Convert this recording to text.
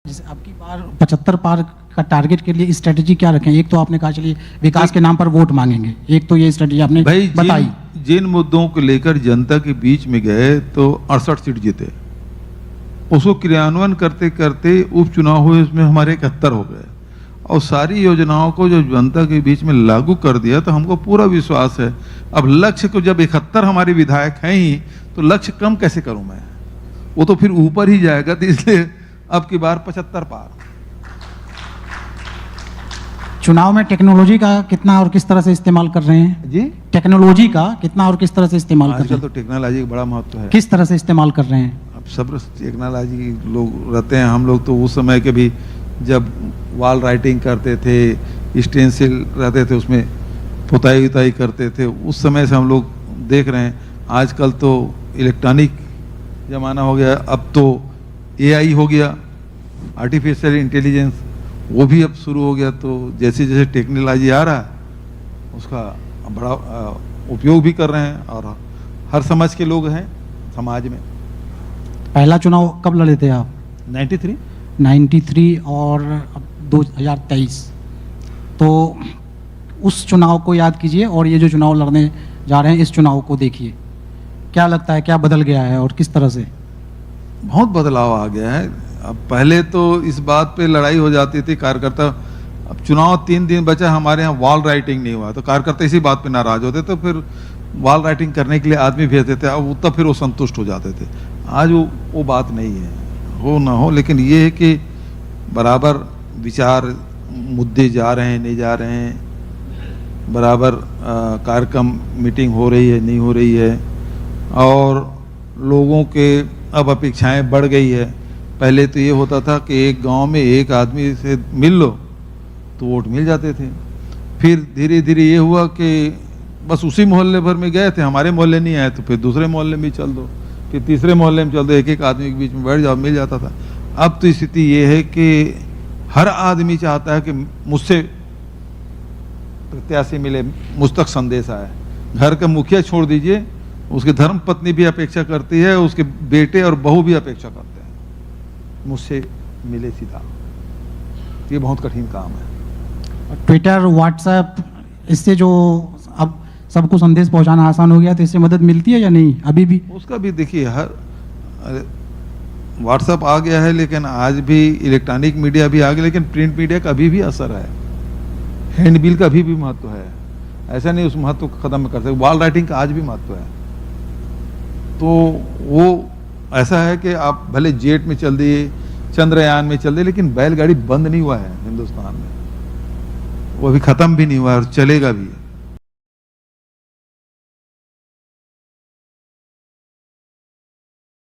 जैसे आपकी बार 75 पार का टारगेट के लिए स्ट्रेटजी क्या रखें? एक तो आपने कहा चलिए विकास के नाम पर वोट मांगेंगे, एक तो ये स्ट्रेटजी आपने भाई बताई। जिन मुद्दों को लेकर जनता के बीच में गए तो 68 सीट जीते, उसको क्रियान्वयन करते करते उपचुनाव हुए, उसमें हमारे 71 हो गए और सारी योजनाओं को जो जनता के बीच में लागू कर दिया, तो हमको पूरा विश्वास है। अब लक्ष्य को जब 71 हमारे विधायक हैं ही, तो लक्ष्य कम कैसे करूं मैं, वो तो फिर ऊपर ही जाएगा। तो इसलिए अब की बार 75 पार। चुनाव में टेक्नोलॉजी का कितना और किस तरह से इस्तेमाल कर रहे हैं जी, टेक्नोलॉजी का कितना और किस तरह से इस्तेमाल कर रहे आजकल हैं? तो टेक्नोलॉजी का बड़ा महत्व है। किस तरह से इस्तेमाल कर रहे हैं? अब सब टेक्नोलॉजी लोग रहते हैं। हम लोग तो उस समय के भी जब वॉल राइटिंग करते थे, स्टेंसिल रहते थे, उसमें पुताई उताई करते थे, उस समय से हम लोग देख रहे हैं। आजकल तो इलेक्ट्रॉनिक ज़माना हो गया, अब तो एआई हो गया, आर्टिफिशियल इंटेलिजेंस, वो भी अब शुरू हो गया। तो जैसे जैसे टेक्नोलॉजी आ रहा है उसका बड़ा उपयोग भी कर रहे हैं और हर समाज के लोग हैं समाज में। पहला चुनाव कब लड़े थे आप? 93। 93 और अब 2023। तो उस चुनाव को याद कीजिए और ये जो चुनाव लड़ने जा रहे हैं इस चुनाव को देखिए, क्या लगता है क्या बदल गया है और किस तरह से? बहुत बदलाव आ गया है। अब पहले तो इस बात पे लड़ाई हो जाती थी कार्यकर्ता, अब चुनाव 3 दिन बचा, हमारे यहाँ वॉल राइटिंग नहीं हुआ तो कार्यकर्ता इसी बात पे नाराज होते, तो फिर वॉल राइटिंग करने के लिए आदमी भेजते थे, अब तब फिर वो संतुष्ट हो जाते थे। आज वो बात नहीं है, हो ना हो, लेकिन ये है कि बराबर विचार मुद्दे जा रहे हैं नहीं जा रहे हैं, बराबर कार्यक्रम मीटिंग हो रही है नहीं हो रही है, और लोगों के अब अपेक्षाएं बढ़ गई है। पहले तो ये होता था कि एक गांव में एक आदमी से मिल लो तो वोट मिल जाते थे, फिर धीरे धीरे ये हुआ कि बस उसी मोहल्ले भर में गए थे, हमारे मोहल्ले नहीं आए तो फिर दूसरे मोहल्ले में चल दो, फिर तीसरे मोहल्ले में चल दो, एक एक आदमी के बीच में बैठ जाओ, मिल जाता था। अब तो स्थिति ये है कि हर आदमी चाहता है कि मुझसे प्रत्याशी मिले, मुझ तक संदेश आए। घर का मुखिया छोड़ दीजिए, उसकी धर्म पत्नी भी अपेक्षा करती है, उसके बेटे और बहू भी अपेक्षा करते हैं मुझसे मिले सीधा। ये बहुत कठिन काम है। ट्विटर, व्हाट्सएप, इससे जो अब सबको संदेश पहुंचाना आसान हो गया, तो इससे मदद मिलती है या नहीं अभी भी? उसका भी देखिए, हर व्हाट्सएप आ गया है, लेकिन आज भी इलेक्ट्रॉनिक मीडिया भी आ गया, लेकिन प्रिंट मीडिया का अभी भी असर है, हैंडबिल का भी महत्व है। ऐसा नहीं उस महत्व को खत्म कर सकते, वॉल राइटिंग का आज भी महत्व है। तो वो ऐसा है कि आप भले जेट में चल दिए, चंद्रयान में चल दिए, लेकिन बैलगाड़ी बंद नहीं हुआ है हिंदुस्तान में, वो अभी खत्म भी नहीं हुआ है और चलेगा भी।